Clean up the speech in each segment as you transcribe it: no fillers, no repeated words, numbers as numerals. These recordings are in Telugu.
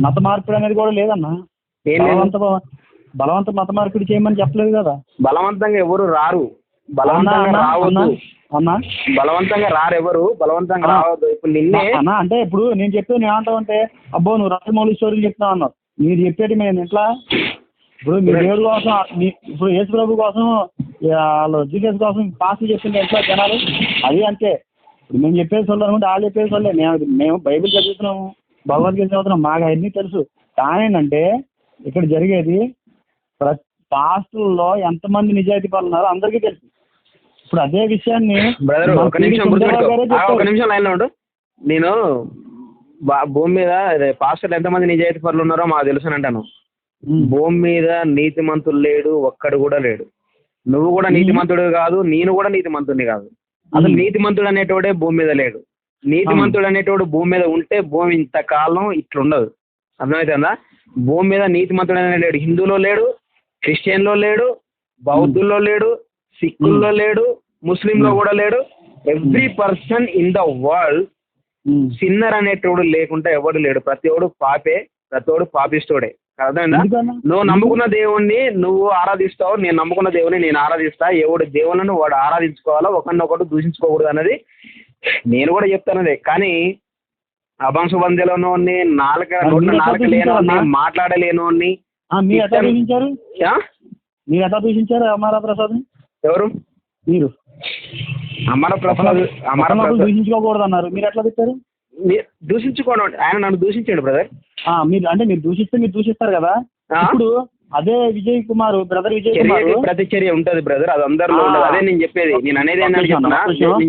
మత మార్పిడి అనేది కూడా లేదన్నా. బలవంత మత మార్పిడి చేయమని చెప్పలేదు కదా. బలవంతంగా ఎవరు రారు, బలవంతంగా రావద్దు అన్నా, బలవంతంగా రారు ఎవరు, బలవంతంగా రావద్దు. ఇప్పుడు నిన్నే అన్నా అంటే ఇప్పుడు నేను చెప్పేది నేను ఏమంటావు అంటే, అబ్బో నువ్వు రాజమౌళి స్టోరీలు చెప్తున్నావు అన్నావు. మీరు చెప్పేది మేము ఎట్లా? ఇప్పుడు మీ దేవుడి కోసం, ఇప్పుడు యేసు ప్రభు కోసం, వాళ్ళు జీసస్ కోసం పాస్టులు చెప్పింది ఎట్లా జనాలు? అది అంతే. ఇప్పుడు మేము చెప్పేది వాళ్ళు అనుకుంటే వాళ్ళు చెప్పేది వాళ్ళే. మేము బైబిల్ చదువుతున్నాము, భగవద్గీత చదువుతున్నాం, మాకు అవన్నీ తెలుసు. కానీ ఏంటంటే ఇక్కడ జరిగేది పాస్టుల్లో ఎంతమంది నిజాయితీ పరులు ఉన్నారో అందరికీ తెలుసు. ఇప్పుడు అదే విషయాన్ని ఒక నిమిషం లైన్లో ఉండు. నేను భూమి మీద పాస్టర్లు ఎంతమంది నిజాయితీ పరులు ఉన్నారో మాకు తెలుసు అంటాను. భూమి మీద నీతిమంతుడు లేడు, ఒక్కడు కూడా లేడు. నువ్వు కూడా నీతిమంతుడు కాదు, నేను కూడా నీతిమంతుడిని కాదు. అసలు నీతిమంతుడు అనేటోడే భూమి మీద లేడు. నీతిమంతుడు అనేటోడు భూమి మీద ఉంటే భూమి ఇంతకాలం ఇట్లుండదు. అర్థమవుతుందా? భూమి మీద నీతిమంతుడు అనే లేడు. హిందూలో లేడు, క్రిస్టియన్లో లేడు, బౌద్ధుల్లో లేడు, సిక్కుల్లో లేడు, ముస్లింలో కూడా లేడు. Every person in the world sinner అనేటోడు లేకుండా ఎవడు లేడు. ప్రతి ఒడు పాపే, ప్రతి ఒడు పాపిస్తోడే. అర్థమైందా? నువ్వు నమ్ముకున్న దేవుణ్ణి నువ్వు ఆరాధిస్తావు, నేను నమ్ముకున్న దేవుని నేను ఆరాధిస్తా. ఎవడు దేవుళ్ళను వాడు ఆరాధించుకోవాలో, ఒకరినొకటి దూషించుకోకూడదు అన్నది నేను కూడా చెప్తానదే. కానీ అభంశుబంధిలోని నాలుక లేనోని, మాట్లాడలేనోని మీరు ఎట్లా దూషించారు అమర ప్రసాద్? ఎవరు? మీరు అమర ప్రసాద్ దూషించుకోకూడదు అన్నారు, మీరు ఎట్లా తిట్టారు? దూషించుకోవడం, ఆయన నన్ను దూషించాడు బ్రదర్. మీరు అంటే మీరు దూషిస్తే మీరు దూషిస్తారు కదా. ఇప్పుడు అదే విజయ్ కుమార్ బ్రదర్, విజయ్ కుమార్ ప్రతిచర్య ఉంటది బ్రదర్, అది అందరిలో ఉండదు. అదే నేను చెప్పేది. నేను అనేది నేను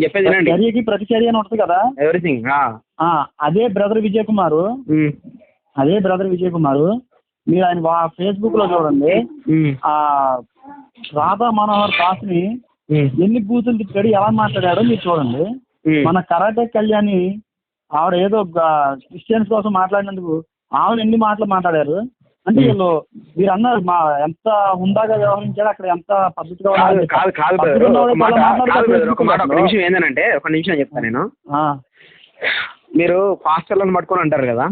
చెప్పేది చర్యకి ప్రతిచర్య అని ఉంటుంది కదా, ఎవ్రీథింగ్. అదే బ్రదర్ విజయ్ కుమార్, అదే బ్రదర్ విజయ్ కుమార్ మీరు ఆయన ఫేస్బుక్ లో చూడండి. ఆ రాధా మనోహర్ దాస్ ని ఎన్ని బూతులు తిట్టాడు, ఎలా మాట్లాడాడో మీరు చూడండి. మన కరాటే కళ్యాణి ఆవిడ ఏదో క్రిస్టియన్స్ కోసం మాట్లాడినందుకు ఆవిడ ఎన్ని మాటలు మాట్లాడారు అంటే వీళ్ళు మీరు అన్నారు మా ఎంత హుందాగా వ్యవహరించాడు, అక్కడ ఎంత పద్ధతిగా ఏంటంటే ఒక నిమిషం చెప్తాను నేను. మీరు పాస్టర్లను పట్టుకొని అంటారు కదా,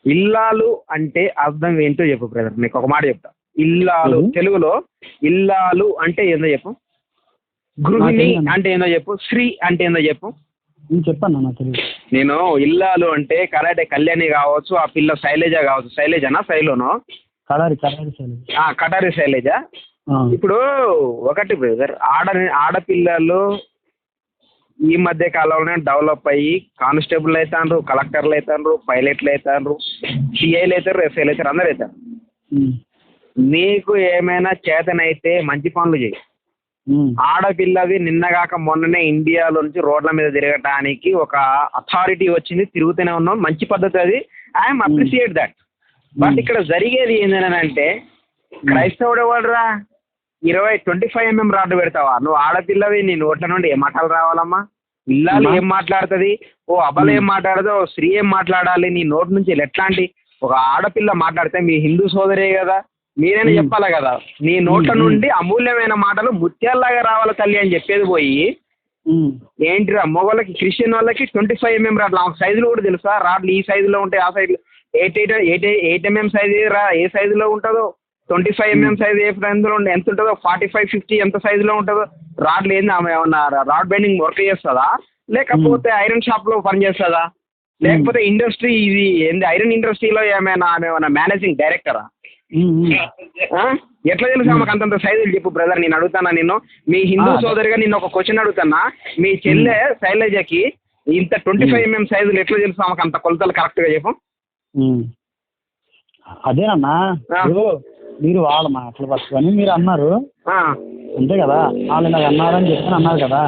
ఇల్లాలు అంటే అర్థం ఏంటో చెప్పు బ్రదర్. నీకు ఒక మాట చెప్తా. ఇల్లాలు తెలుగులో ఇల్లాలు అంటే ఏందో చెప్పు. గృహిణి అంటే ఏందో చెప్పు. శ్రీ అంటే ఏందో చెప్పు. చెప్పాను నేను ఇల్లాలు అంటే కరాటే కళ్యాణి కావచ్చు, ఆ పిల్ల శైలజ కావచ్చు. శైలజనా శైలోనో కటారి శైలజ. ఇప్పుడు ఒకటి బ్రదర్, ఆడపిల్లలు ఈ మధ్య కాలంలో డెవలప్ అయ్యి కానిస్టేబుల్ అవుతాండ్రు, కలెక్టర్లు అవుతాండ్రు, పైలట్లు అవుతాండ్రు, సిఐలు అవుతారు, ఎస్ఐలు అవుతారు, అందరు అవుతారు. నీకు ఏమైనా చేతనైతే మంచి పనులు చేయి. ఆడపిల్లవి నిన్నగాక మొన్ననే ఇండియాలో నుంచి రోడ్ల మీద తిరగటానికి ఒక అథారిటీ వచ్చింది, తిరుగుతూనే ఉన్నాం, మంచి పద్ధతి అది. I'm appreciate that. బట్ ఇక్కడ జరిగేది ఏంటంటే క్రైస్తవుడు ఎవడురా 25 mm రాడ్డు పెడతావా? నువ్వు ఆడపిల్లవి, నీ నోట్ల నుండి ఏ మాటలు రావాలమ్మా? ఇల్లాలు ఏం మాట్లాడుతుంది, ఓ అబలు ఏం మాట్లాడదు, ఓ స్త్రీ ఏం మాట్లాడాలి? నీ నోటి నుంచి ఎట్లాంటి ఒక ఆడపిల్ల మాట్లాడితే మీ హిందూ సోదరే కదా, మీరైనా చెప్పాలి కదా. నీ నోట్ల నుండి అమూల్యమైన మాటలు ముత్యాల్లాగా రావాలి తల్లి అని చెప్పేది పోయి ఏంటిరా మొగోళ్ళకి క్రిస్టియన్ వాళ్ళకి 25 mm రాడ్లు ఆ సైజులు కూడా తెలుసా? రాడ్లు ఈ సైజులో ఉంటాయి, ఆ సైజులో 8 mm సైజు రా, ఏ సైజులో ఉంటుందో. 25 mm సైజు ఏ సైజులో ఎంత ఉంటుందో, 45, 50 ఎంత సైజులో ఉంటుందో. రాడ్లు ఏంది, ఆమె ఏమన్నా రాడ్ బెండింగ్ వర్క్ చేస్తుందా, లేకపోతే ఐరన్ షాప్లో పని చేస్తుందా, లేకపోతే ఇండస్ట్రీ ఇది ఏంది ఐరన్ ఇండస్ట్రీలో ఏమైనా మేనేజింగ్ డైరెక్టరా? ఎట్లా తెలుసా మాకు అంతంత సైజులు చెప్పు బ్రదర్. నేను అడుగుతానా నిన్ను, మీ హిందూ సోదరిగా నిన్ను ఒక క్వశ్చన్ అడుగుతానా, మీ చెల్లె శైలజకి ఇంత 25 mm సైజులు ఎట్లా తెలుసా మాకు అంత కొలతలు కరెక్ట్గా చెప్పు. అదేనన్నా మీరు వాళ్ళ మాటలు పట్టుకొని మీరు అన్నారు అంతే కదా, వాళ్ళు నాకు అన్నారని చెప్పని అన్నారు కదా,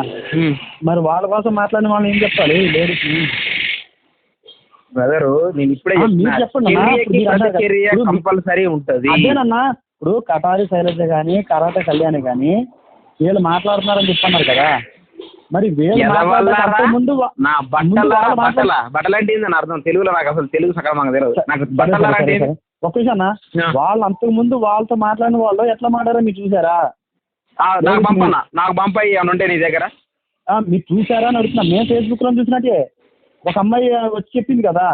మరి వాళ్ళ కోసం మాట్లాడిన వాళ్ళు ఏం చెప్పాలి లేడీస్? బ్రదరు నేను ఇప్పుడే కంపల్సరీ ఉంటుంది. అదేనన్నా ఇప్పుడు కటారి శైలజ కానీ కరాటే కళ్యాణి కానీ వీళ్ళు మాట్లాడుతున్నారని చెప్తున్నారు కదా, మరి ముందు నా బట్టలు అంటే అర్థం తెలుగులో నాకు అసలు తెలుగు సకాలంగా తెలియదు. నాకు బట్టలు అంటే ఒక విషయం అన్న, వాళ్ళు అంతకు ముందు వాళ్ళతో మాట్లాడిన వాళ్ళు ఎట్లా మాట్లాడారో మీరు చూసారా? నాకు పంపాయి ఏమైనా ఉంటే నీ దగ్గర మీరు చూసారా అని అడుగుతున్నా. మేము ఫేస్బుక్ లో చూసినట్టే ఒక అమ్మాయి వచ్చి చెప్పింది కదా.